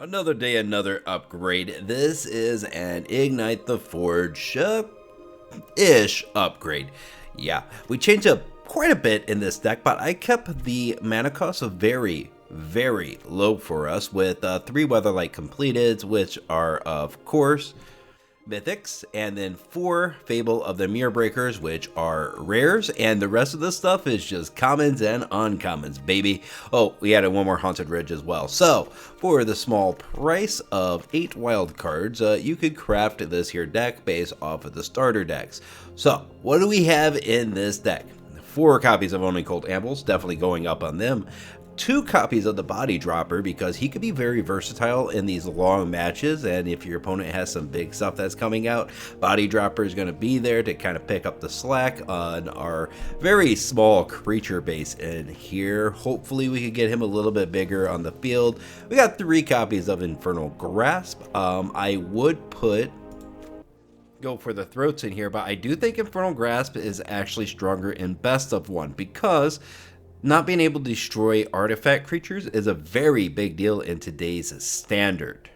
Another day, another upgrade. This is an Ignite the Forge ish upgrade. Yeah, we changed up quite a bit in this deck, but I kept the mana cost very low for us with 3 Weatherlight Completed, which are, of course, mythics, and then 4 Fable of the Mirror Breakers, which are rares, and the rest of this stuff is just commons and uncommons, baby. Oh, we added one more Haunted Ridge as well. So, for the small price of 8 wild cards, you could craft this here deck based off of the starter decks. So, what do we have in this deck? 4 copies of Oni-Cult Anvils, definitely going up on them. 2 copies of the Body Dropper, because he could be very versatile in these long matches, and if your opponent has some big stuff that's coming out, Body Dropper is going to be there to kind of pick up the slack on our very small creature base in here. Hopefully we could get him a little bit bigger on the field. We got 3 copies of Infernal Grasp. I would go for the throats in here, but I do think Infernal Grasp is actually stronger in best of 1, because not being able to destroy artifact creatures is a very big deal in today's standard.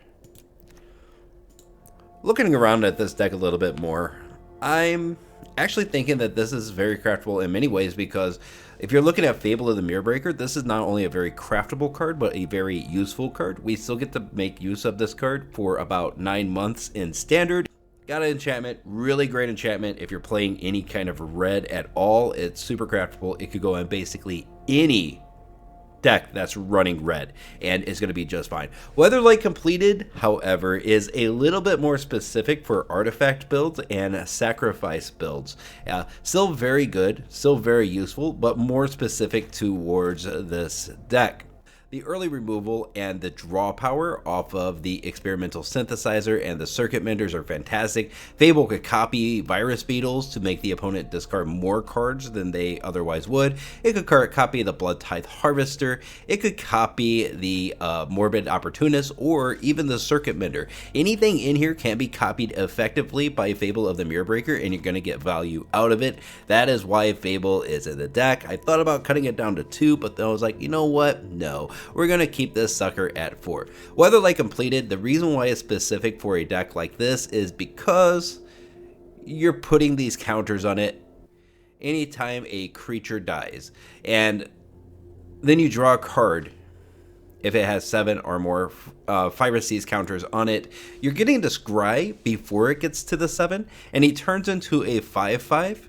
Looking around at this deck a little bit more, I'm actually thinking that this is very craftable in many ways, because if you're looking at Fable of the Mirror Breaker, this is not only a very craftable card, but a very useful card. We still get to make use of this card for about 9 months in standard. Got an enchantment, really great enchantment. If you're playing any kind of red at all, it's super craftable. It could go in basically any deck that's running red, and it's going to be just fine. Weatherlight Completed, however, is a little bit more specific for artifact builds and sacrifice builds. Still very good, still very useful, but more specific towards this deck. The early removal and the draw power off of the Experimental Synthesizer and the Circuit Menders are fantastic. Fable could copy Virus Beetles to make the opponent discard more cards than they otherwise would. It could copy the Bloodtithe Harvester. It could copy the Morbid Opportunist, or even the Circuit Mender. Anything in here can be copied effectively by Fable of the Mirror Breaker, and you're going to get value out of it. That is why Fable is in the deck. I thought about cutting it down to 2, but then I was like, you know what? No. We're going to keep this sucker at 4. Weatherlight Completed, the reason why it's specific for a deck like this is because you're putting these counters on it anytime a creature dies. And then you draw a card. If it has 7 or more Piracies counters on it, you're getting to scry before it gets to the 7, and he turns into a 5/5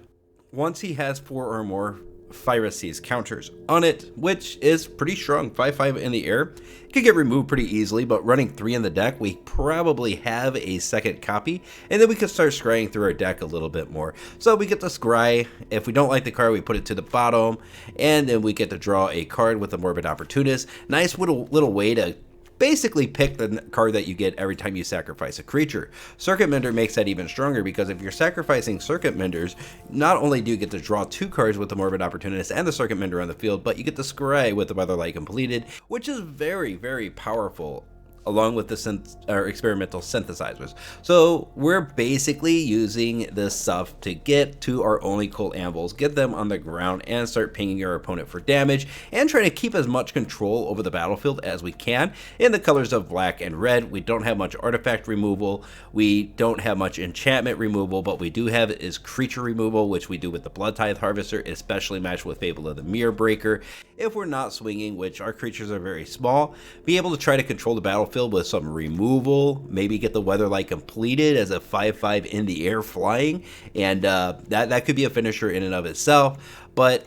once he has 4 or more Piracies counters on it, which is pretty strong. 5/5 in the air. It could get removed pretty easily, but running 3 in the deck, we probably have a second copy, and then we could start scrying through our deck a little bit more. So we get to scry. If we don't like the card, we put it to the bottom, and then we get to draw a card with the Morbid Opportunist. Nice little way to basically pick the card that you get every time you sacrifice a creature. Circuit Mender makes that even stronger, because if you're sacrificing Circuit Menders, not only do you get to draw 2 cards with the Morbid Opportunist and the Circuit Mender on the field, but you get to scry with the Weatherlight Completed, which is very powerful, along with the experimental synthesizers. So we're basically using this stuff to get to our Oni-Cult Anvils, get them on the ground, and start pinging our opponent for damage, and trying to keep as much control over the battlefield as we can. In the colors of black and red, we don't have much artifact removal, we don't have much enchantment removal, but we do have is creature removal, which we do with the Bloodtithe Harvester, especially matched with Fable of the Mirror Breaker. If we're not swinging, which our creatures are very small, be able to try to control the battlefield with some removal, maybe get the Weatherlight Completed as a 5/5 in the air flying, and that could be a finisher in and of itself. But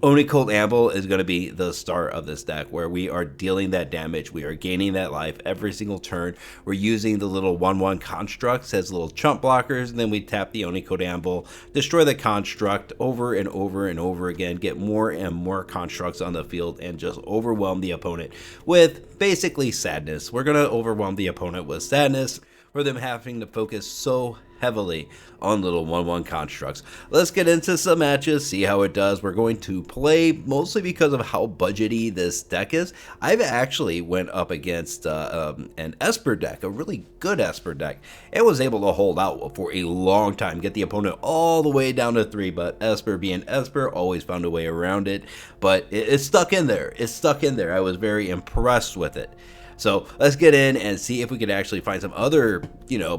Oni-Cult Anvil is going to be the star of this deck, where we are dealing that damage, we are gaining that life every single turn. We're using the little 1/1 constructs as little chump blockers, and then we tap the Oni-Cult Anvil, destroy the construct over and over again, get more and more constructs on the field, and just overwhelm the opponent with basically sadness. We're going to overwhelm the opponent with sadness for them having to focus so heavily on little 1/1 constructs. Let's get into some matches, see how it does. We're going to play mostly because of how budgety this deck is. I've actually went up against an Esper deck, a really good Esper deck, and was able to hold out for a long time, get the opponent all the way down to 3, but Esper being Esper always found a way around it, but it's stuck in there. It's stuck in there. I was very impressed with it. So let's get in and see if we could actually find some other,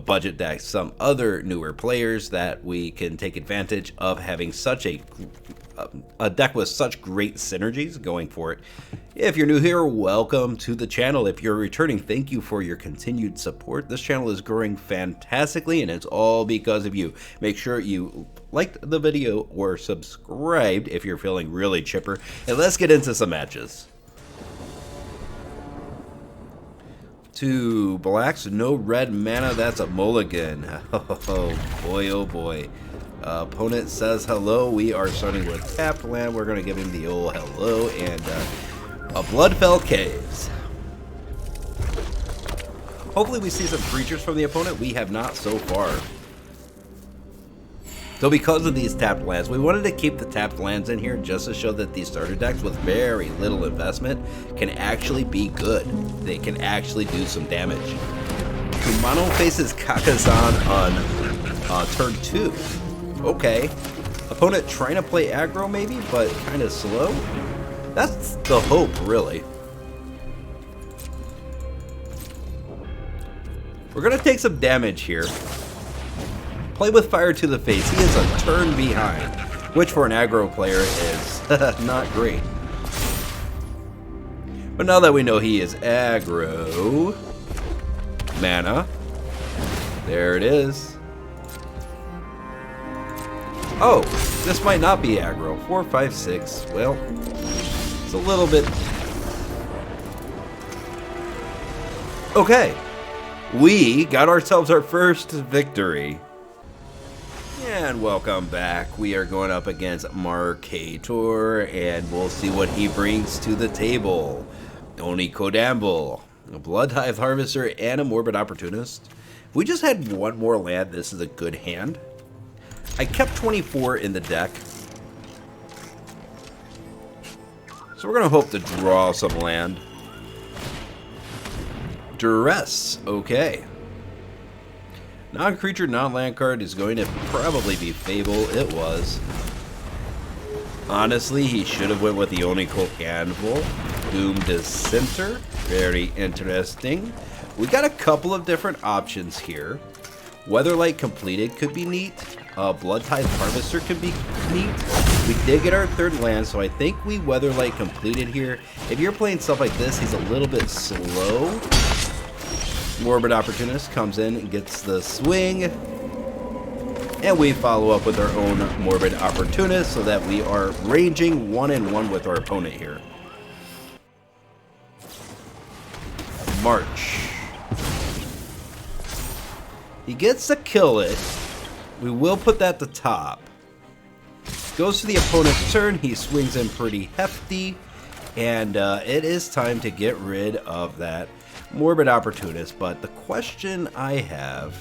budget decks, some other newer players that we can take advantage of having such a deck with such great synergies going for it. If you're new here, welcome to the channel. If you're returning, thank you for your continued support. This channel is growing fantastically, and it's all because of you. Make sure you liked the video or subscribed if you're feeling really chipper, and let's get into some matches. 2 blacks, no red mana, that's a mulligan. Oh boy, oh boy. Opponent says hello. We are starting with tapped land. We're going to give him the old hello and a Bloodfell Caves. Hopefully we see some creatures from the opponent. We have not so far. So because of these tapped lands, we wanted to keep the tapped lands in here just to show that these starter decks with very little investment can actually be good. They can actually do some damage. Kumano faces Kakazan on turn 2. Okay. Opponent trying to play aggro maybe, but kind of slow. That's the hope, really. We're going to take some damage here. Play with fire to the face. He is a turn behind, which for an aggro player is not great. But now that we know he is aggro, mana, there it is. Oh, this might not be aggro. 4, 5, 6. Well, it's a little bit. Okay, we got ourselves our first victory. And welcome back. We are going up against Mercator, and we'll see what he brings to the table. Oni-Cult Anvil, a Bloodtithe Harvester, and a Morbid Opportunist. If we just had one more land, this is a good hand. I kept 24 in the deck. So we're going to hope to draw some land. Duress, okay. Non-creature, non-land card is going to probably be Fable. It was. Honestly, he should have went with the Oni-Cult Anvil. Doom Dissenter. Very interesting. We got a couple of different options here. Weatherlight Compleated could be neat. Bloodtithe Harvester could be neat. We did get our third land, so I think we Weatherlight Compleated here. If you're playing stuff like this, he's a little bit slow. Morbid Opportunist comes in and gets the swing. And we follow up with our own Morbid Opportunist so that we are ranging 1-1 with our opponent here. March. He gets to kill it. We will put that to top. Goes to the opponent's turn. He swings in pretty hefty. And it is time to get rid of that Morbid Opportunist, but the question I have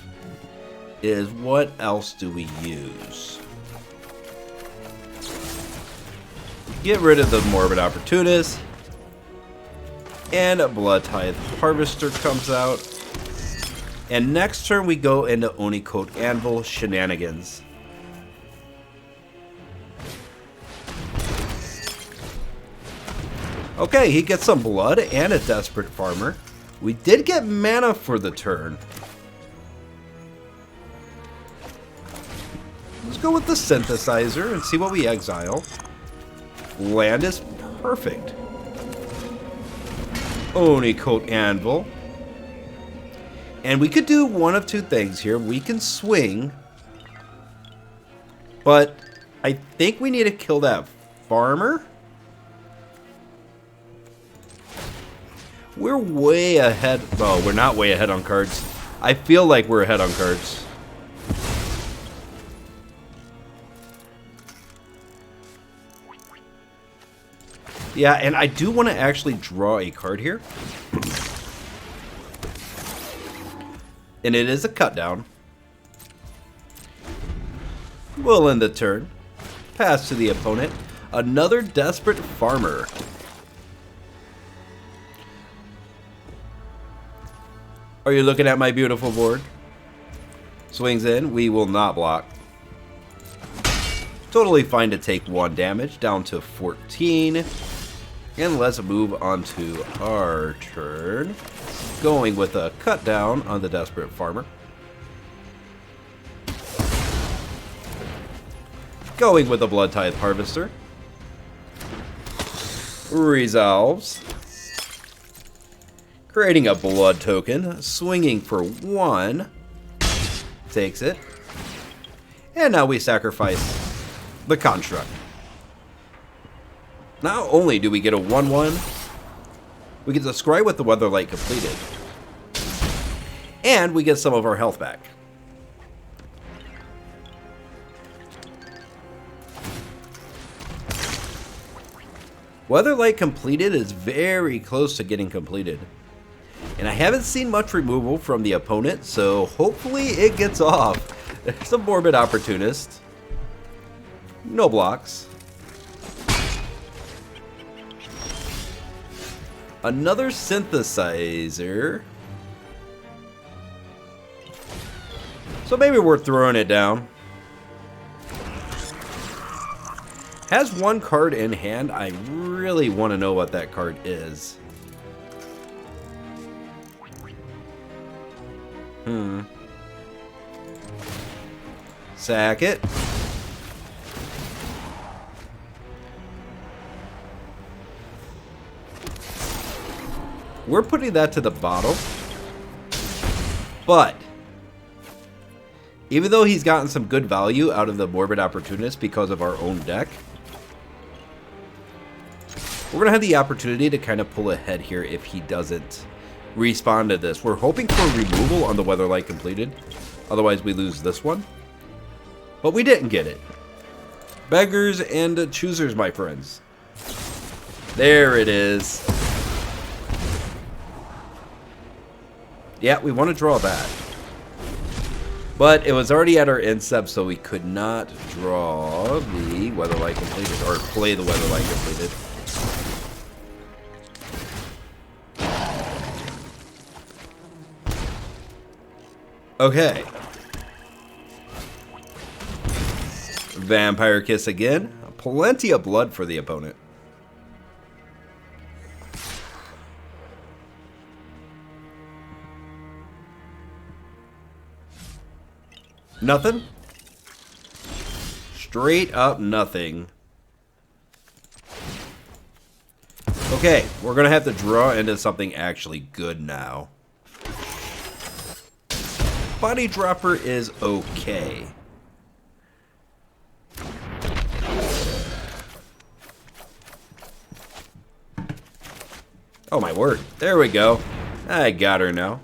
is what else do we use? Get rid of the Morbid Opportunist, and a Bloodtithe Harvester comes out. And next turn we go into Oni-Cult Anvil shenanigans. Okay, he gets some blood and a Desperate Farmer. We did get mana for the turn. Let's go with the Synthesizer and see what we exile. Land is perfect. Oni-Cult Anvil. And we could do one of two things here. We can swing. But I think we need to kill that farmer. We're way ahead. Oh, we're not way ahead on cards. I feel like we're ahead on cards. Yeah, and I do want to actually draw a card here. And it is a cut down. We'll end the turn. Pass to the opponent. Another Desperate Farmer. Are you looking at my beautiful board? Swings in. We will not block. Totally fine to take 1 damage. Down to 14. And let's move on to our turn. Going with a cut down on the Desperate Farmer. Going with the Bloodtithe Harvester. Resolves. Creating a blood token. Swinging for 1. Takes it. And now we sacrifice the Construct. Not only do we get a 1/1, we get to scry with the Weatherlight Compleated. And we get some of our health back. Weatherlight Compleated is very close to getting completed. And I haven't seen much removal from the opponent, so hopefully it gets off. There's a Morbid Opportunist. No blocks. Another Synthesizer. So maybe we're throwing it down. Has one card in hand. I really want to know what that card is. Sack it. We're putting that to the bottom. But even though he's gotten some good value out of the Morbid Opportunist because of our own deck, we're going to have the opportunity to kind of pull ahead here if he doesn't respond to this. We're hoping for removal on the Weatherlight Compleated. Otherwise, we lose this one. But we didn't get it. Beggars and choosers, my friends. There it is. Yeah, we want to draw that. But it was already at our end step, so we could not draw the Weatherlight Compleated, or play the Weatherlight Compleated. Okay. Vampire Kiss again. Plenty of blood for the opponent. Nothing? Straight up nothing. Okay, we're going to have to draw into something actually good now. Body Dropper is okay. Oh my word. There we go. I got her now.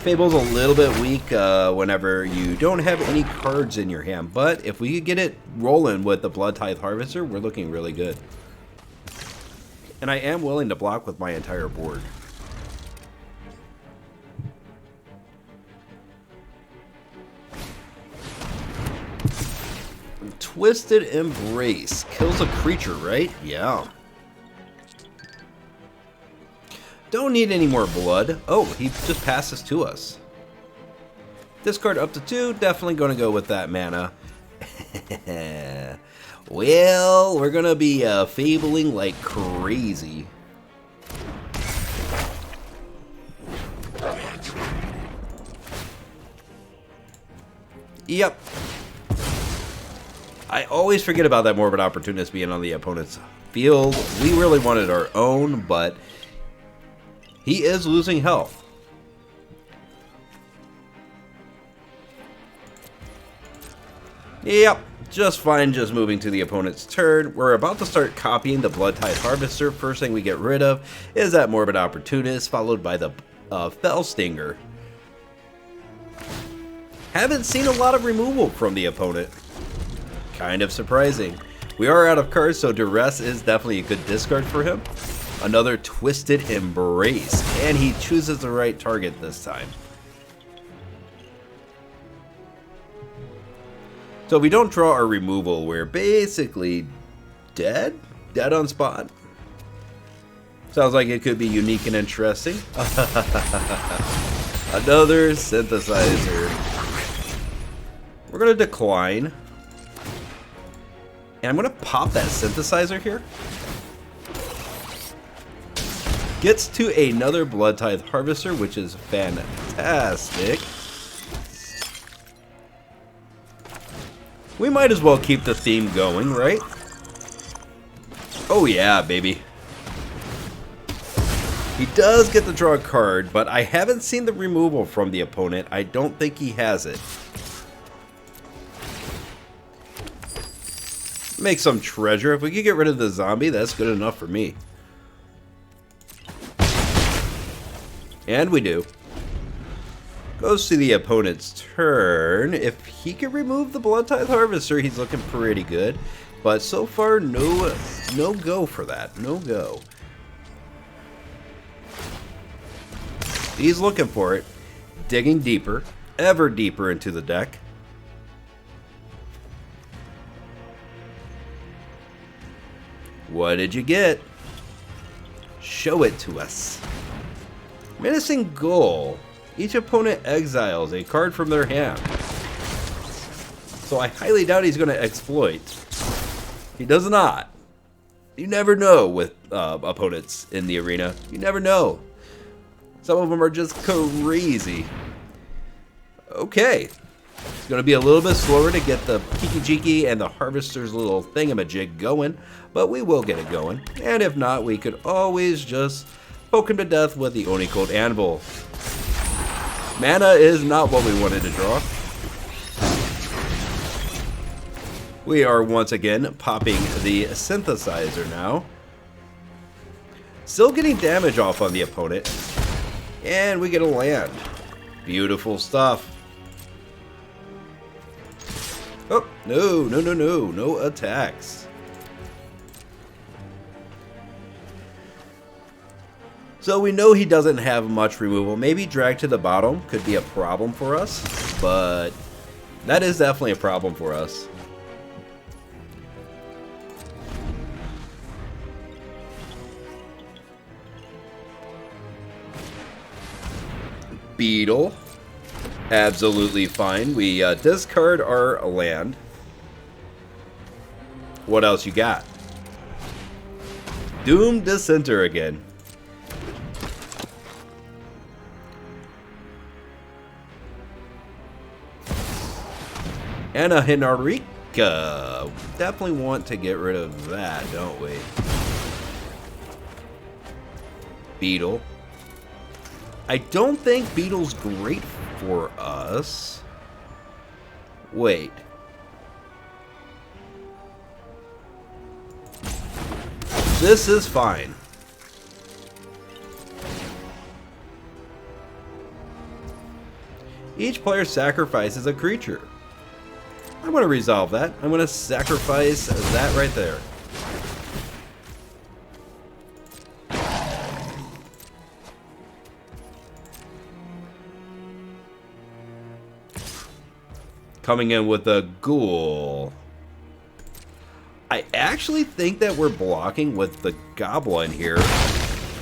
Fable's a little bit weak whenever you don't have any cards in your hand, but if we could get it rolling with the Bloodtithe Harvester, we're looking really good. And I am willing to block with my entire board. Twisted Embrace. Kills a creature, right? Yeah. Don't need any more blood. Oh, he just passes to us. Discard up to 2. Definitely going to go with that mana. Well, we're going to be fabling like crazy. Yep. I always forget about that Morbid Opportunist being on the opponent's field. We really wanted our own, but he is losing health. Yep, just fine just moving to the opponent's turn. We're about to start copying the Bloodtithe Harvester. First thing we get rid of is that Morbid Opportunist, followed by the Fell Stinger. Haven't seen a lot of removal from the opponent. Kind of surprising. We are out of cards, so Duress is definitely a good discard for him. Another Twisted Embrace, and he chooses the right target this time. So if we don't draw our removal, we're basically dead? Dead on spot? Sounds like it could be unique and interesting. Another Synthesizer. We're going to decline. And I'm going to pop that Synthesizer here. Gets to another Bloodtithe Harvester, which is fantastic. We might as well keep the theme going, right? Oh yeah, baby. He does get to draw a card, but I haven't seen the removal from the opponent. I don't think he has it. Make some treasure. If we could get rid of the zombie, that's good enough for me. And we do. Goes to the opponent's turn. If he can remove the Bloodtithe Harvester, he's looking pretty good. But so far, no go for that. No go. He's looking for it. Digging deeper. Ever deeper into the deck. What did you get? Show it to us. Menacing Goal. Each opponent exiles a card from their hand. So I highly doubt he's going to exploit. He does not. You never know with opponents in the arena. You never know. Some of them are just crazy. Okay. It's going to be a little bit slower to get the Kiki-Jiki and the Harvester's little thingamajig going, but we will get it going. And if not, we could always just poke him to death with the Oni-Cult Anvil. Mana is not what we wanted to draw. We are once again popping the Synthesizer now. Still getting damage off on the opponent. And we get a land. Beautiful stuff. Oh, no attacks. So we know he doesn't have much removal. Maybe drag to the bottom could be a problem for us, but that is definitely a problem for us. Beetle. Absolutely fine. We discard our land. What else you got? Doom Dissenter again. And a Hinarika. Definitely want to get rid of that, don't we? Beetle. I don't think Beetle's great for us. Wait. This is fine. Each player sacrifices a creature. I'm going to resolve that. I'm going to sacrifice that right there. Coming in with a Ghoul. I actually think that we're blocking with the Goblin here.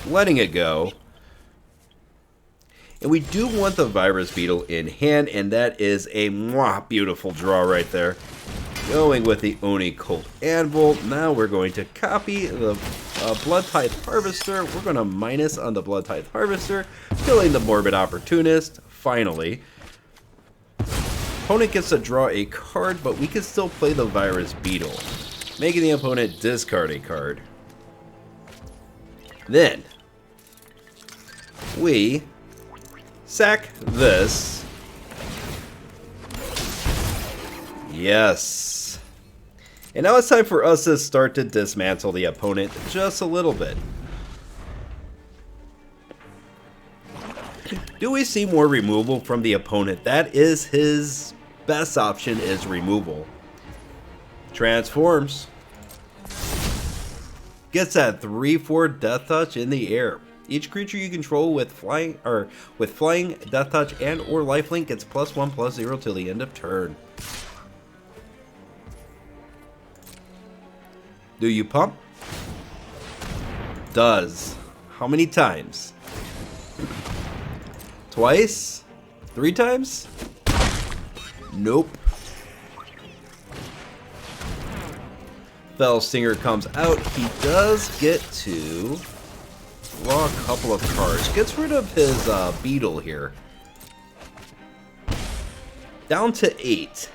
Letting it go. And we do want the Virus Beetle in hand, and that is a beautiful draw right there. Going with the Oni-Cult Anvil. Now we're going to copy the Bloodtithe Harvester. We're going to minus on the Bloodtithe Harvester, killing the Morbid Opportunist, finally. Opponent gets to draw a card, but we can still play the Virus Beetle, making the opponent discard a card. Then, we sack this. Yes. And now it's time for us to start to dismantle the opponent just a little bit. Do we see more removal from the opponent? That is his best option, is removal. Transforms. Gets that 3/4 Death Touch in the air. Each creature you control with flying, Death Touch, and or Lifelink gets +1/+0 till the end of turn. Do you pump? Does. How many times? Twice? 3 times? Nope. Fell Stinger comes out. He does get to draw a couple of cards. Gets rid of his Beetle here. Down to 8.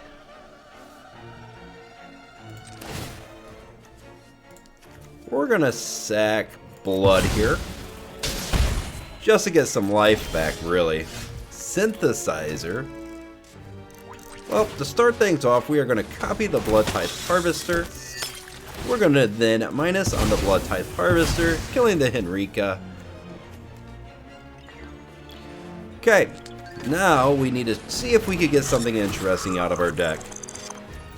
We're gonna sack Blood here. Just to get some life back, really. Synthesizer. Well, to start things off, we are going to copy the Bloodtithe Harvester. We're going to then minus on the Bloodtithe Harvester, killing the Henrika. Okay, now we need to see if we could get something interesting out of our deck.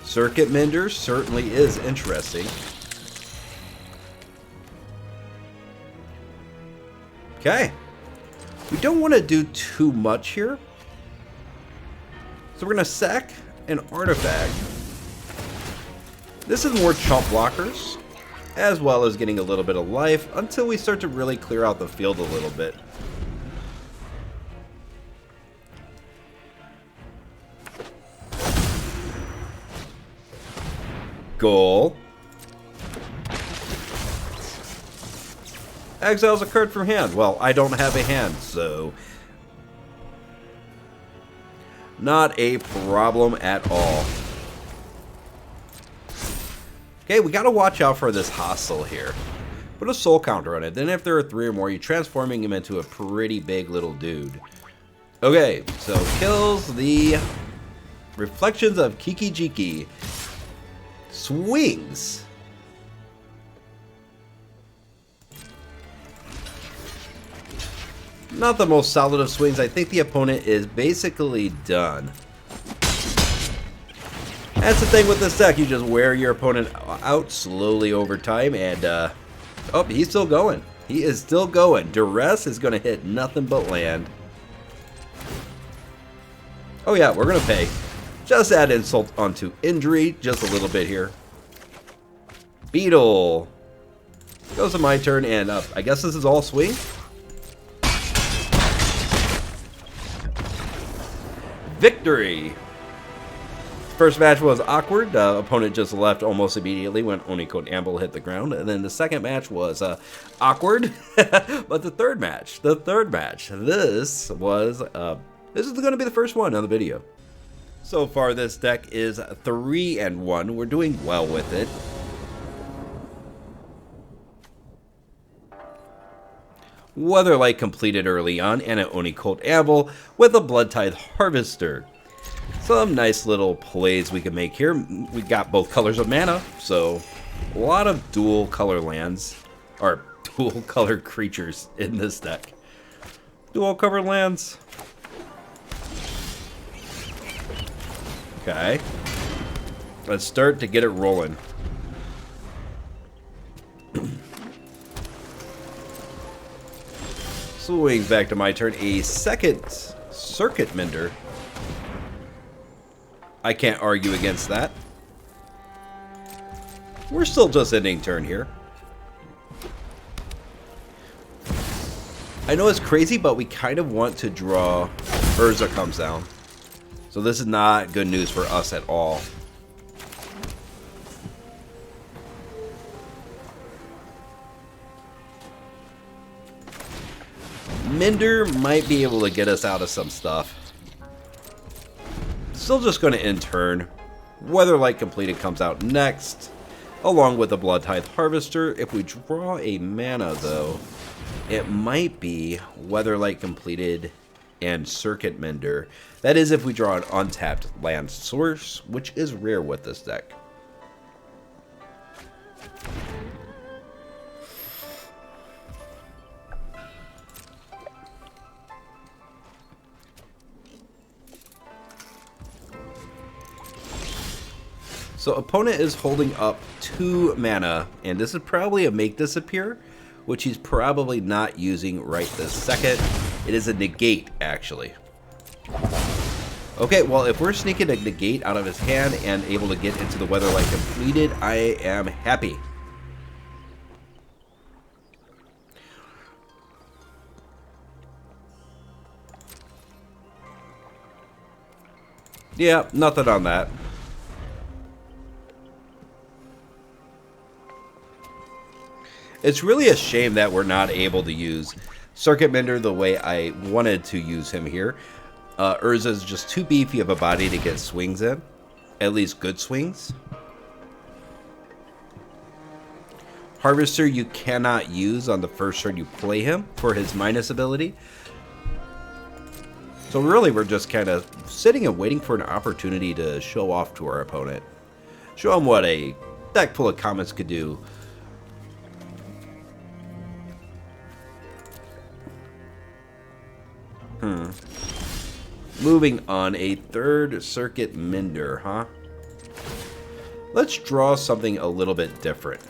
Circuit Mender certainly is interesting. Okay. We don't want to do too much here. So we're going to sack an artifact. This is more chump blockers, as well as getting a little bit of life until we start to really clear out the field a little bit. Goal. Exiles a card from hand. Well, I don't have a hand, so not a problem at all. Okay, we gotta watch out for this hostile here. Put a soul counter on it. Then if there are 3 or more, you're transforming him into a pretty big little dude. Okay, so kills the Reflections of Kiki Jiki. Swings. Not the most solid of swings. I think the opponent is basically done. That's the thing with this deck. You just wear your opponent out slowly over time. And, oh, he's still going. He is still going. Duress is going to hit nothing but land. Oh, yeah, we're going to pay. Just add insult onto injury. Just a little bit here. Beetle. Goes to my turn. And I guess this is all swing. Victory! First match was awkward. The opponent just left almost immediately when Oni-Cult Anvil hit the ground. And then the second match was awkward. But the third match, this is going to be the first one on the video. So far, this deck is 3-1. We're doing well with it. Weatherlight completed early on, and an Oni-Cult Anvil with a Bloodtithe Harvester. Some nice little plays we can make here. We got both colors of mana, so a lot of dual color lands, or dual color creatures in this deck. Dual color lands. Okay. Let's start to get it rolling. Swing back to my turn. A second Circuit Mender. I can't argue against that. We're still just ending turn here. I know it's crazy, but we kind of want to draw Urza comes down. So this is not good news for us at all. Mender might be able to get us out of some stuff. Still just going to end turn. Weatherlight Compleated comes out next, along with the Bloodtithe Harvester. If we draw a mana, though, it might be Weatherlight Compleated and Circuit Mender. That is if we draw an untapped land source, which is rare with this deck. So opponent is holding up 2 mana, and this is probably a make disappear, which he's probably not using right this second. It is a negate, actually. Okay, well, if we're sneaking a negate out of his hand and able to get into the Weatherlight Compleated, I am happy. Yeah, nothing on that. It's really a shame that we're not able to use Circuit Mender the way I wanted to use him here. Urza's just too beefy of a body to get swings in. At least good swings. Harvester you cannot use on the first turn you play him for his minus ability. So really we're just kind of sitting and waiting for an opportunity to show off to our opponent. Show him what a deck full of comets could do. Moving on, a third Circuit Mender, huh? Let's draw something a little bit different.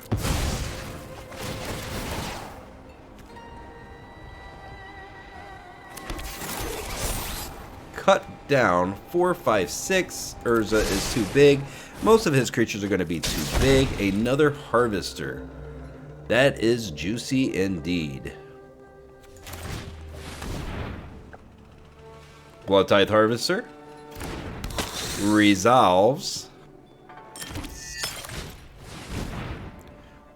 Cut down 4, 5, 6. Urza is too big. Most of his creatures are going to be too big. Another Harvester. That is juicy indeed. Bloodtithe Harvester resolves.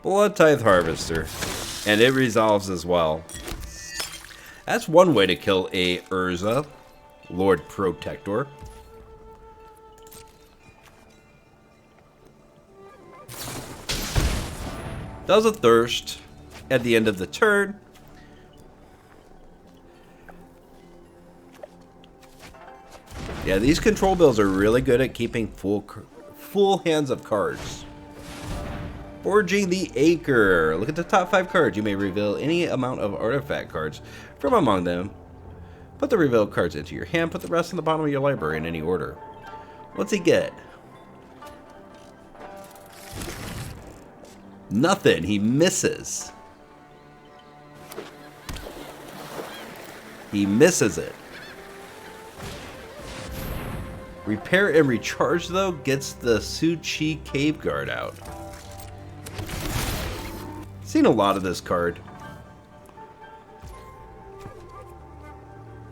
Bloodtithe Harvester, and it resolves as well. That's one way to kill a Urza, Lord Protector. Does a thirst at the end of the turn. Yeah, these control bills are really good at keeping full hands of cards. Forging the Acre. Look at the top 5 cards. You may reveal any amount of artifact cards from among them. Put the revealed cards into your hand. Put the rest in the bottom of your library in any order. What's he get? Nothing. He misses. He misses it. Repair and Recharge, though, gets the Su-Chi Cave Guard out. Seen a lot of this card.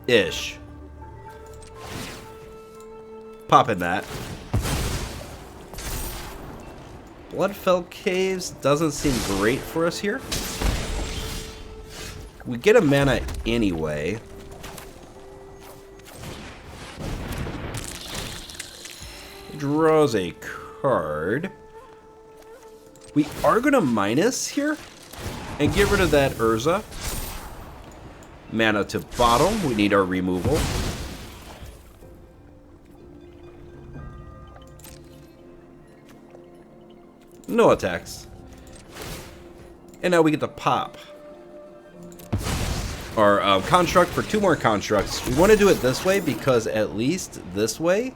Ish. Popping that. Bloodfell Caves doesn't seem great for us here. We get a mana anyway. Draws a card. We are going to minus here and get rid of that Urza. Mana to bottom. We need our removal. No attacks. And now we get to pop our construct for 2 more constructs. We want to do it this way because at least this way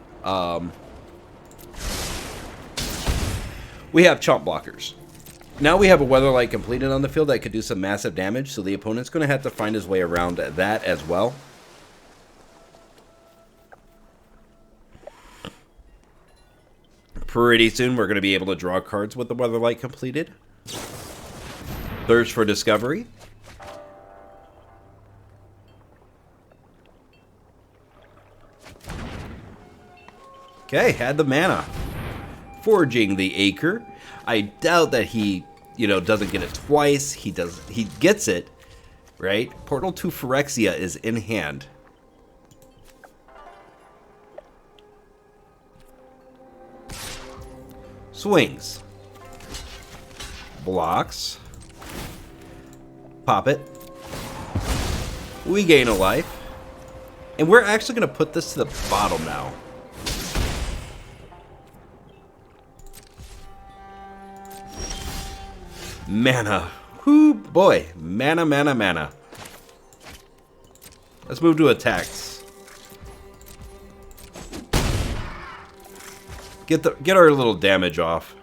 we have chump blockers. Now we have a Weatherlight Compleated on the field that could do some massive damage, so the opponent's going to have to find his way around that as well. Pretty soon we're going to be able to draw cards with the Weatherlight Compleated. Thirst for Discovery. Okay, had the mana. Forging the Acre. I doubt that he, doesn't get it twice. He gets it, right? Portal to Phyrexia is in hand. Swings. Blocks. Pop it. We gain a life. And we're actually going to put this to the bottom now. Mana. Whoo, boy. Mana, mana, mana. Let's move to attacks. Get our little damage off.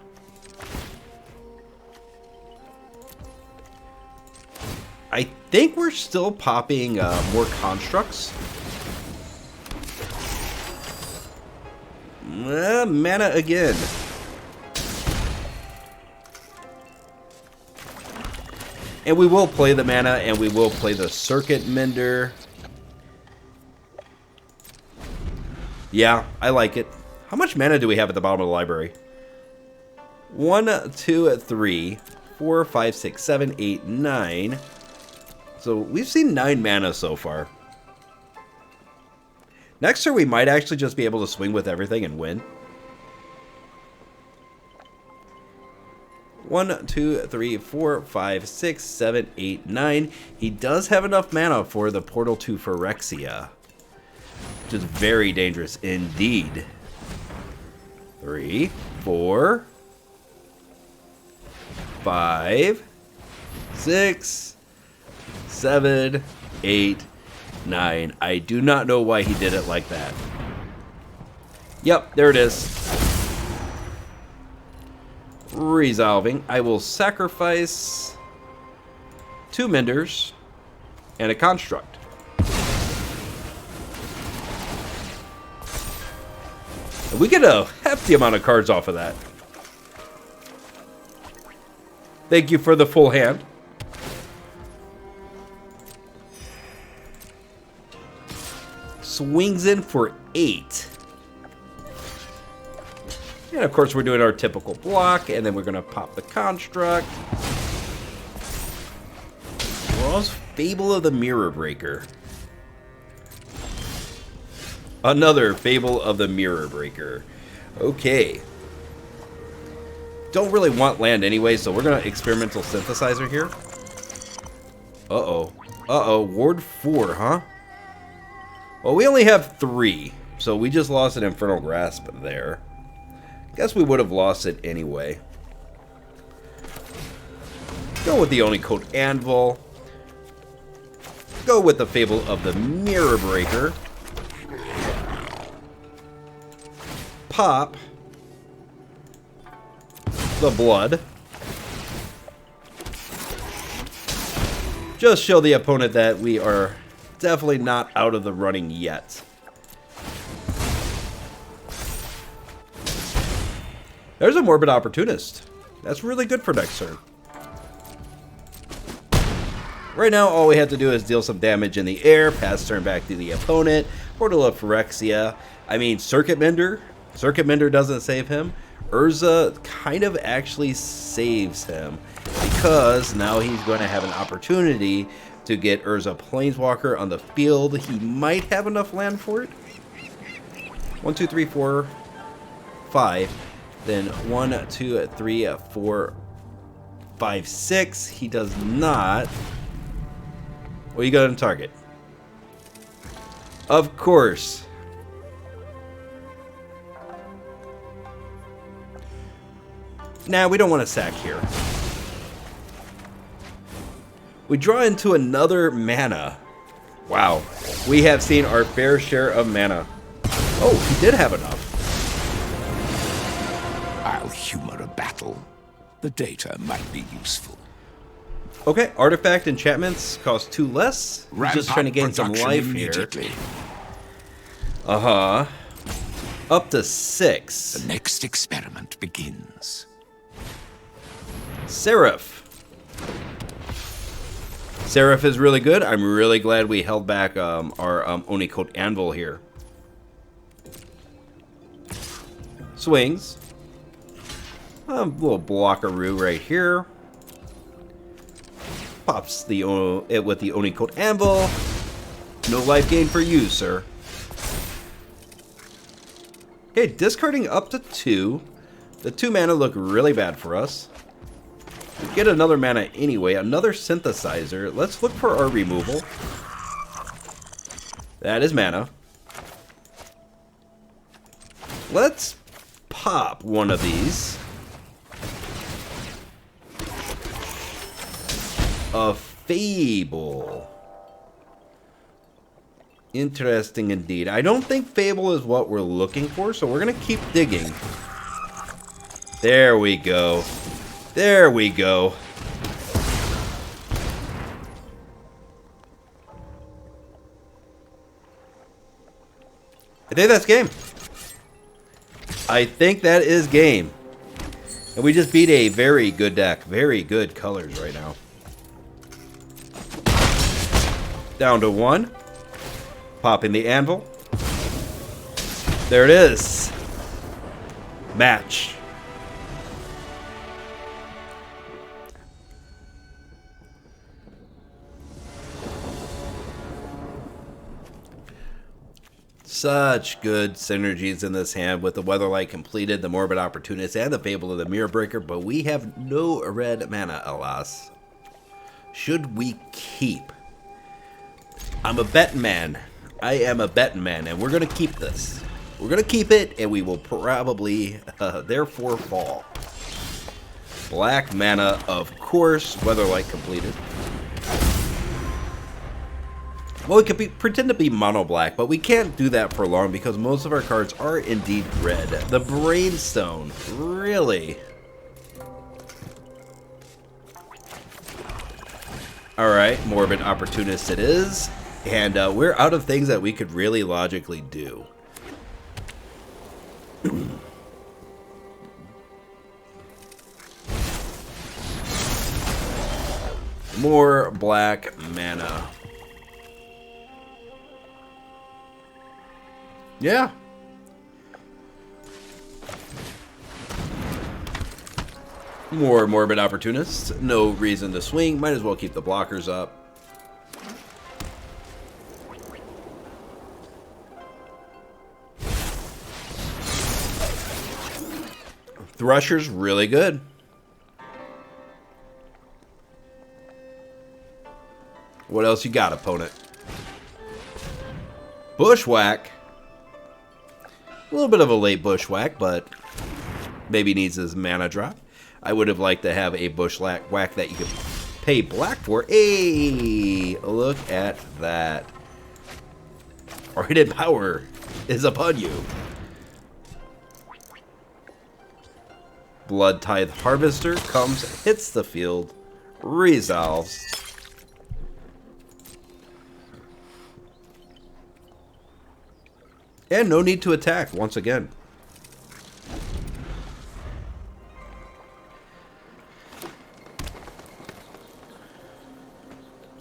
I think we're still popping more constructs. Mana again. And we will play the mana, and we will play the Circuit Mender. Yeah, I like it. How much mana do we have at the bottom of the library? 1, 2, 3, 4, 5, 6, 7, 8, 9. So we've seen 9 mana so far. Next turn, we might actually just be able to swing with everything and win. 1, 2, 3, 4, 5, 6, 7, 8, 9. He does have enough mana for the portal to Phyrexia, which is very dangerous indeed. 3, 4, 5, 6, 7, 8, 9. I do not know why he did it like that. Yep, there it is. Resolving. I will sacrifice 2 Menders and a Construct. And we get a hefty amount of cards off of that. Thank you for the full hand. Swings in for 8. And of course we're doing our typical block, and then we're going to pop the Construct. Draws Fable of the Mirror Breaker. Another Fable of the Mirror Breaker. Okay. Don't really want land anyway, so we're going to Experimental Synthesizer here. Uh-oh. Uh-oh. Ward 4, huh? Well, we only have 3, so we just lost an Infernal Grasp there. Guess we would have lost it anyway. Go with the Oni-Cult Anvil. Go with the Fable of the Mirror Breaker. Pop the Blood. Just show the opponent that we are definitely not out of the running yet. There's a Morbid Opportunist. That's really good for next turn. Right now, all we have to do is deal some damage in the air, pass turn back to the opponent, Portal of Phyrexia. I mean, Circuit Mender. Circuit Mender doesn't save him. Urza kind of actually saves him, because now he's going to have an opportunity to get Urza Planeswalker on the field. He might have enough land for it. 1, 2, 3, 4, 5. Then 1, 2, 3, 4, 5, 6. He does not. Well, you got on target. Of course. Nah, we don't want to sack here. We draw into another mana. Wow. We have seen our fair share of mana. Oh, he did have enough. I'll humor a battle. The data might be useful. Okay, artifact enchantments cost 2 less. He's just trying to gain some life here. Uh-huh. Up to 6. The next experiment begins. Seraph. Seraph is really good. I'm really glad we held back our Oni-Cult Anvil here. Swings. A little blockaroo right here. Pops the it with the Oni-Cult Anvil. No life gain for you, sir. Okay, discarding up to 2. The 2 mana look really bad for us. We get another mana anyway. Another Synthesizer. Let's look for our removal. That is mana. Let's pop one of these. A Fable. Interesting indeed. I don't think Fable is what we're looking for, so we're going to keep digging. There we go. There we go. I think that's game. I think that is game. And we just beat a very good deck. Very good colors right now. Down to 1. Popping the anvil. There it is. Match. Such good synergies in this hand with the Weatherlight Compleated, the Morbid Opportunist, and the Fable of the Mirror Breaker, but we have no red mana, alas. Should we keep? I'm a betting man. I am a betting man, and we're going to keep this. We're going to keep it, and we will probably, therefore, fall. Black mana, of course, Weatherlight Compleated. Well, we could pretend to be mono black, but we can't do that for long because most of our cards are indeed red. The Brainstone, really? Alright, Morbid Opportunist it is. And we're out of things that we could really logically do. More black mana. Yeah. More Morbid Opportunists. No reason to swing. Might as well keep the blockers up. Thrusher's really good. What else you got, opponent? Bushwhack. A little bit of a late bushwhack, but maybe needs his mana drop. I would have liked to have a bushwhack that you could pay black for. Hey, look at that. Ardent power is upon you. Bloodtithe Harvester comes, hits the field, resolves. And no need to attack once again.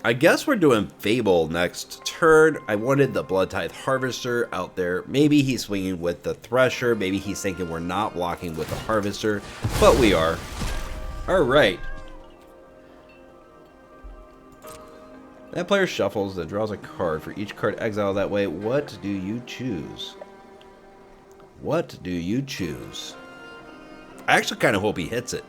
I guess we're doing Fable next turn. I wanted the Bloodtithe Harvester out there. Maybe he's swinging with the Thresher. Maybe he's thinking we're not blocking with the Harvester. But we are. Alright. That player shuffles and draws a card. For each card exiled that way, what do you choose? What do you choose? I actually kind of hope he hits it.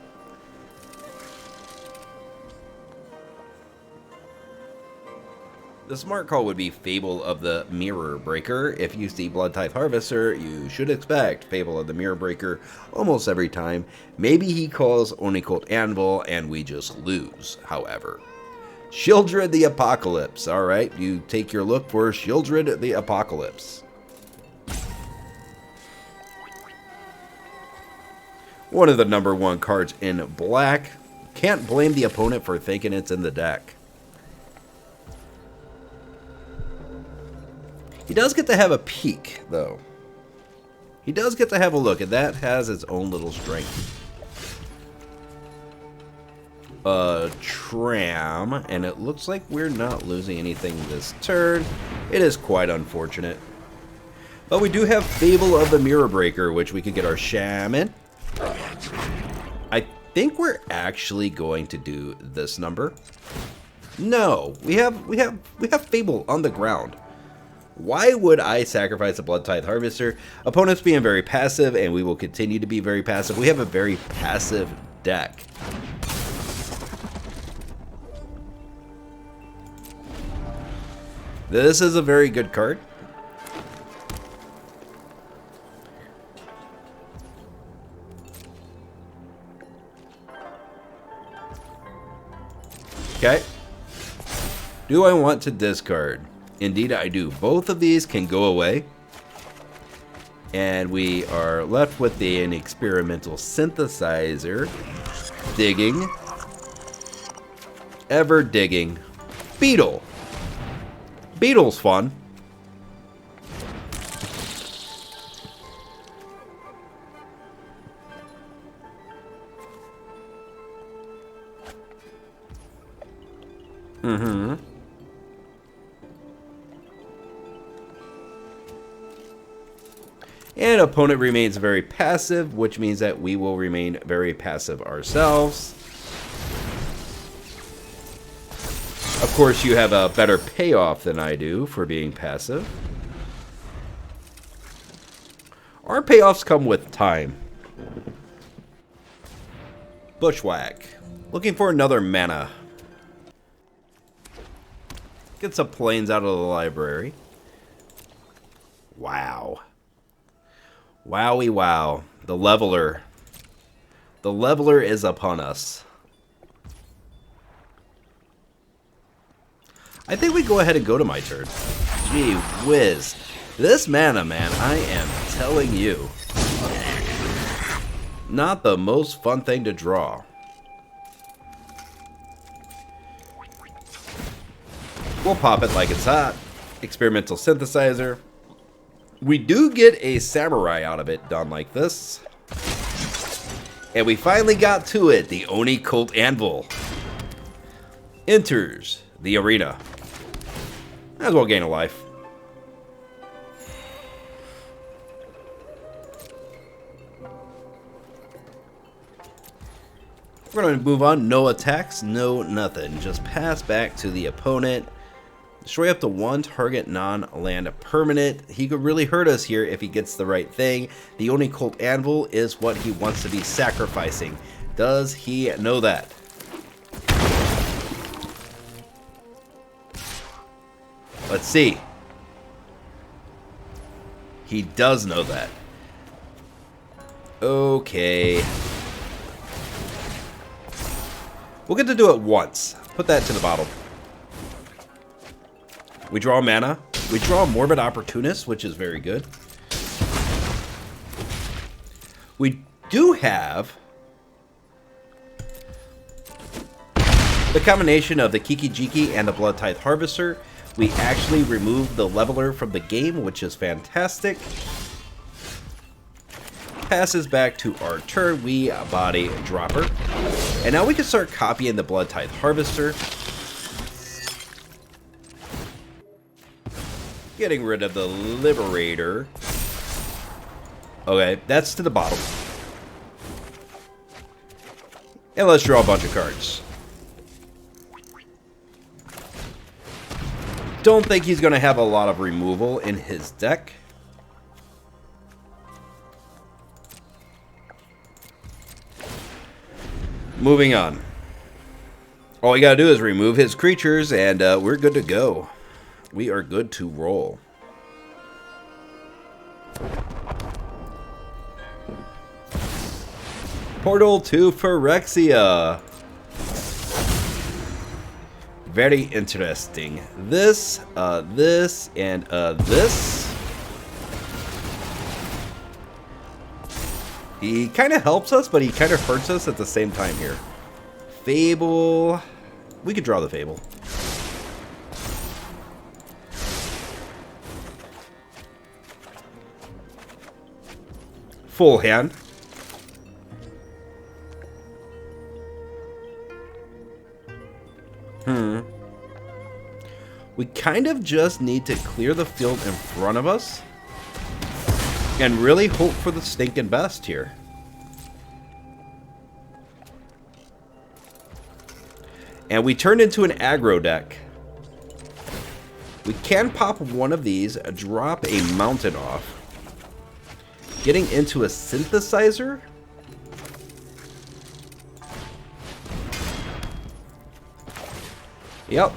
The smart call would be Fable of the Mirror Breaker. If you see Bloodtithe Harvester, you should expect Fable of the Mirror Breaker almost every time. Maybe he calls Oni-Cult Anvil and we just lose, however. Shieldred the Apocalypse. Alright, you take your look for Shieldred the Apocalypse. One of the #1 cards in black. Can't blame the opponent for thinking it's in the deck. He does get to have a peek, though. He does get to have a look, and that has its own little strength. Tram, and it looks like we're not losing anything this turn. It is quite unfortunate. But we do have Fable of the Mirror Breaker, which we can get our Shaman. I think we're actually going to do this number. No, we have Fable on the ground. Why would I sacrifice a Bloodtithe Harvester? Opponents being very passive, and we will continue to be very passive. We have a very passive deck. This is a very good card. Okay. Do I want to discard? Indeed I do. Both of these can go away. And we are left with an Experimental Synthesizer. Digging. Ever digging. Beetle. Beetle's fun. And opponent remains very passive, which means that we will remain very passive ourselves. Of course, you have a better payoff than I do for being passive. Our payoffs come with time. Bushwhack. Looking for another mana. Get some planes out of the library. Wow. Wowie wow. The leveler. The leveler is upon us. I think we go ahead and go to my turn. Gee whiz. This mana, man, I am telling you. Not the most fun thing to draw. We'll pop it like it's hot. Experimental Synthesizer. We do get a samurai out of it done like this. And we finally got to it. The Oni-Cult Anvil enters the arena. Might as well gain a life. We're going to move on. No attacks, no nothing. Just pass back to the opponent. Destroy up to one target non-land permanent. He could really hurt us here if he gets the right thing. The Oni-Cult Anvil is what he wants to be sacrificing. Does he know that? Let's see. He does know that. Okay. We'll get to do it once. Put that to the bottle. We draw mana. We draw Morbid Opportunist, which is very good. We do have the combination of the Kiki-Jiki and the Bloodtithe Harvester. We actually removed the leveler from the game, which is fantastic. Passes back to our turn. We body dropper. And now we can start copying the Bloodtithe Harvester. Getting rid of the Liberator. Okay, that's to the bottom. And let's draw a bunch of cards. Don't think he's going to have a lot of removal in his deck. Moving on. All we got to do is remove his creatures and we're good to go. We are good to roll. Portal to Phyrexia. Very interesting. This, this, and this. He kind of helps us, but he kind of hurts us at the same time here. Fable. We could draw the Fable. Full hand. We kind of just need to clear the field in front of us and really hope for the stinking best here. And we turned into an aggro deck. We can pop one of these, drop a mountain off. Getting into a synthesizer. Yep.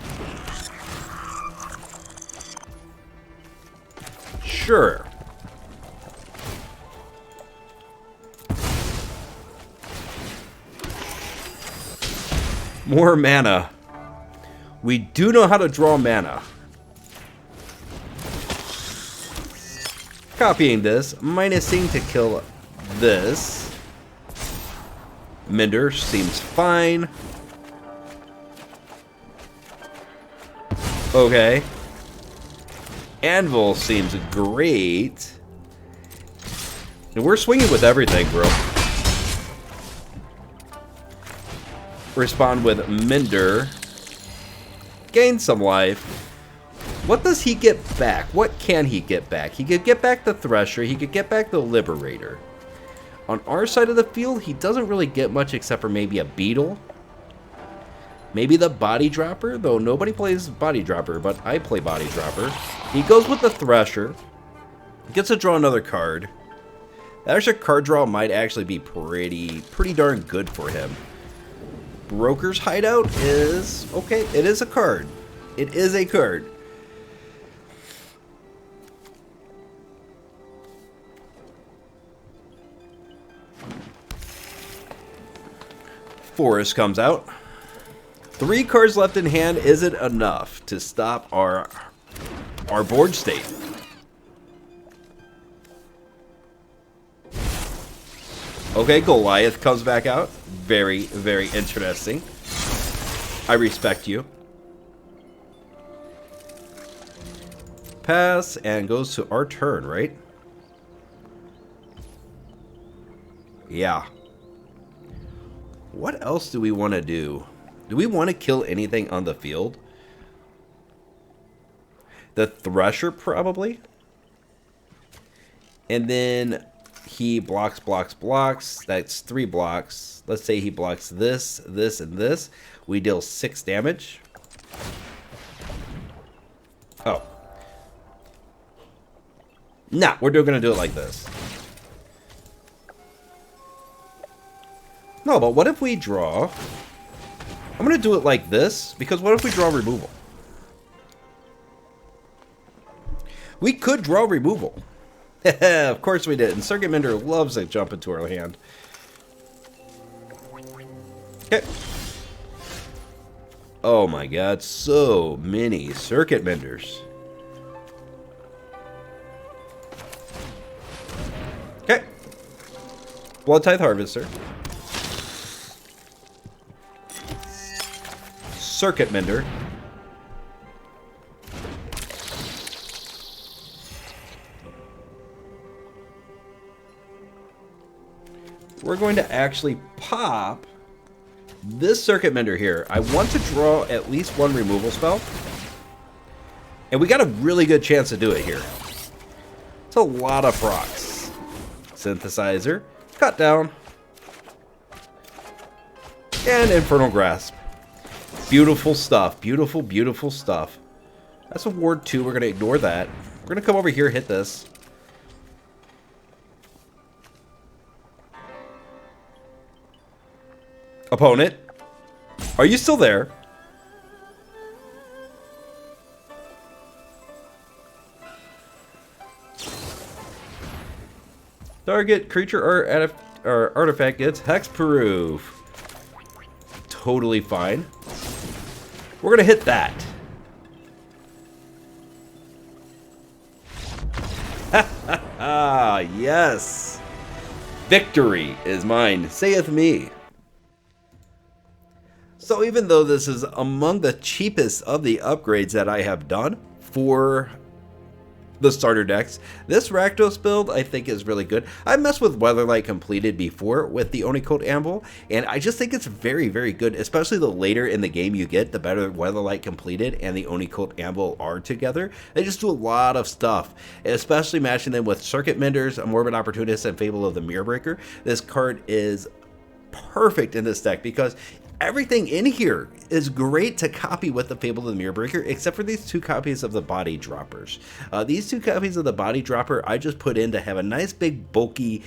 Sure. More mana. We do know how to draw mana. Copying this, minusing to kill this. Mender seems fine. Okay. Anvil seems great. And we're swinging with everything, bro. Respond with Mender. Gain some life. What does he get back? What can he get back? He could get back the Thresher. He could get back the Liberator. On our side of the field, he doesn't really get much except for maybe a Beetle. Maybe the Body Dropper, though nobody plays Body Dropper, but I play Body Dropper. He goes with the Thresher. Gets to draw another card. That extra card draw might actually be pretty darn good for him. Broker's Hideout is... okay, it is a card. It is a card. Forest comes out. 3 cards left in hand isn't enough to stop our board state. Okay, Goliath comes back out. Very, very interesting. I respect you. Pass and goes to our turn, right? Yeah. What else do we want to do? Do we want to kill anything on the field? The Thresher, probably. And then he blocks. That's 3 blocks. Let's say he blocks this, this, and this. We deal 6 damage. Oh. Nah, we're going to do it like this. No, but what if we draw... I'm going to do it like this, because what if we draw removal? We could draw removal. Of course we did. And Circuit Mender loves to jump into our hand. Okay. Oh my god, so many Circuit Menders. Okay. Bloodtithe Harvester. Circuit Mender. We're going to actually pop this Circuit Mender here. I want to draw at least 1 removal spell. And we got a really good chance to do it here. It's a lot of procs. Synthesizer. Cut down. And Infernal Grasp. Beautiful stuff. Beautiful, beautiful stuff. That's a ward 2. We're going to ignore that. We're going to come over here, hit this. Opponent, are you still there? Target creature or artifact gets hexproof. Totally fine. We're gonna hit that. Yes. Victory is mine, saith me. So even though this is among the cheapest of the upgrades that I have done for the starter decks, this Rakdos build I think is really good. I messed with Weatherlight Compleated before with the Oni-Cult Anvil, and I just think it's very, very good, especially the later in the game you get, the better Weatherlight Compleated and the Oni-Cult Anvil are together. They just do a lot of stuff, especially matching them with Circuit Menders, a Morbid Opportunist, and Fable of the Mirrorbreaker. This card is perfect in this deck because everything in here is great to copy with the Fable of the Mirrorbreaker, except for these 2 copies of the Body Droppers. These 2 copies of the Body Dropper I just put in to have a nice big bulky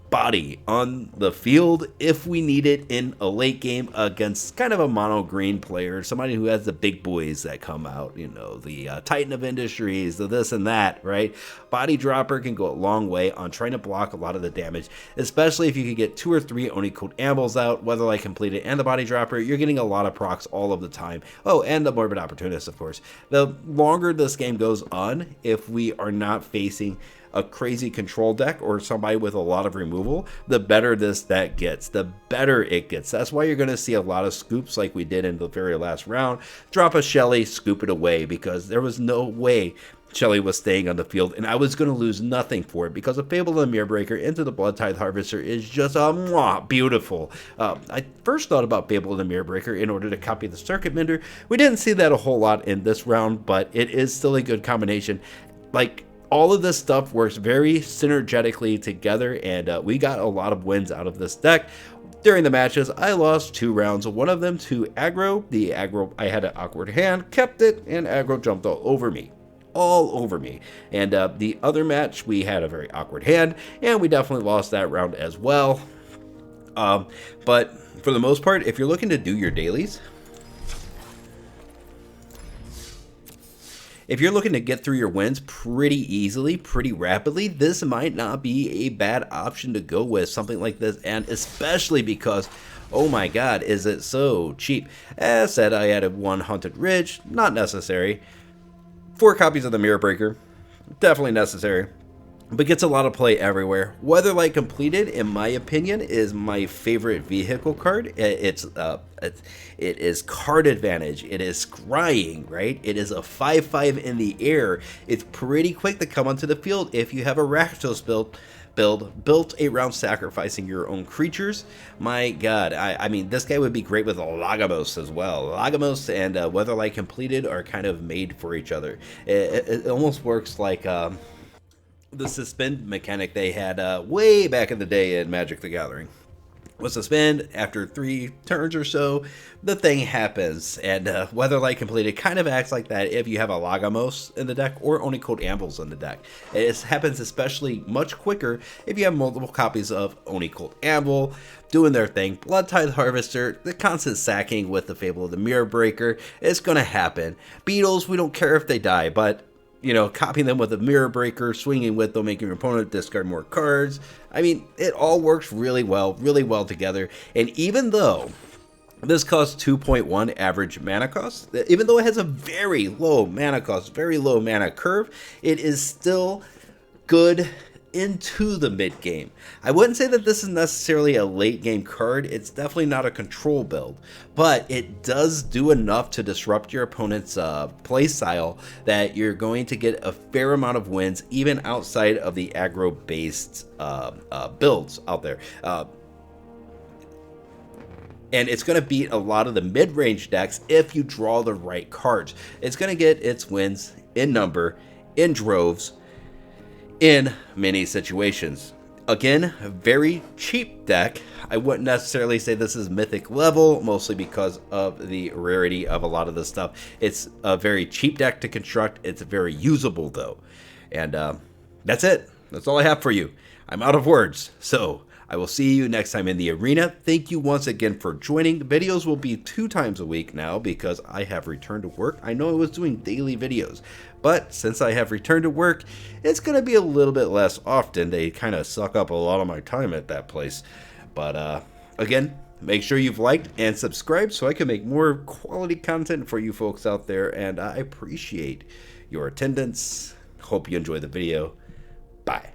body on the field if we need it in a late game against kind of a mono green player, somebody who has the big boys that come out, you know, the Titan of Industries, the this and that, right? Body Dropper can go a long way on trying to block a lot of the damage, especially if you can get 2 or 3 Oni-Cult Anvils out, Weatherlight Completed and the Body Dropper. You're getting a lot of procs all of the time. Oh, and the Morbid Opportunist, of course. The longer this game goes on, if we are not facing a crazy control deck or somebody with a lot of removal, the better this deck gets, the better it gets. That's why you're going to see a lot of scoops like we did in the very last round. Drop a Shelly, scoop it away, because there was no way Shelly was staying on the field, and I was going to lose nothing for it because a Fable of the Mirrorbreaker into the Bloodtithe Harvester is just beautiful. I first thought about Fable of the Mirrorbreaker in order to copy the Circuit Mender. We didn't see that a whole lot in this round, but it is still a good combination. Like, all of this stuff works very synergetically together, and we got a lot of wins out of this deck. During the matches, I lost 2 rounds, one of them to aggro. The aggro, I had an awkward hand, kept it, and aggro jumped all over me. all over me. And the other match, we had a very awkward hand, and we definitely lost that round as well. But for the most part, if you're looking to do your dailies, if you're looking to get through your wins pretty easily, pretty rapidly, this might not be a bad option to go with, something like this, and especially because, oh my god, is it so cheap. As said, I added 1 Haunted Ridge, not necessary. 4 copies of the Mirror Breaker, definitely necessary, but gets a lot of play everywhere. Weatherlight Compleated, in my opinion, is my favorite vehicle card. It is card advantage. It is scrying, right? It is a 5/5 in the air. It's pretty quick to come onto the field if you have a Rakdos built around sacrificing your own creatures. My god, I mean, this guy would be great with Lagamos as well. Lagamos and Weatherlight Compleated are kind of made for each other. It almost works like the suspend mechanic they had way back in the day in Magic the Gathering. With suspend, after 3 turns or so, the thing happens, and Weatherlight Compleated kind of acts like that if you have a Lagamos in the deck or Oni-Cult Anvils in the deck. It happens especially much quicker if you have multiple copies of Oni-Cult Anvil doing their thing. Bloodtithe Harvester, the constant sacking with the Fable of the Mirror Breaker, it's going to happen. Beetles, we don't care if they die, but you know, copying them with a Mirror Breaker, swinging with them, making your opponent discard more cards. I mean, it all works really well together. And even though this costs 2.1 average mana cost, even though it has a very low mana cost, very low mana curve, it is still good into the mid game. I wouldn't say that this is necessarily a late game card. It's definitely not a control build, but it does do enough to disrupt your opponent's play style that you're going to get a fair amount of wins even outside of the aggro based builds out there. And it's going to beat a lot of the mid-range decks if you draw the right cards. It's going to get its wins in number, in droves, in many situations. Again, a very cheap deck. I wouldn't necessarily say this is mythic level, mostly because of the rarity of a lot of this stuff. It's a very cheap deck to construct. It's very usable though. And that's it. That's all I have for you. I'm out of words. So I will see you next time in the arena. Thank you once again for joining. The videos will be 2 times a week now because I have returned to work. I know I was doing daily videos, but since I have returned to work, it's going to be a little bit less often. They kind of suck up a lot of my time at that place. But again, make sure you've liked and subscribed so I can make more quality content for you folks out there. And I appreciate your attendance. Hope you enjoy the video. Bye.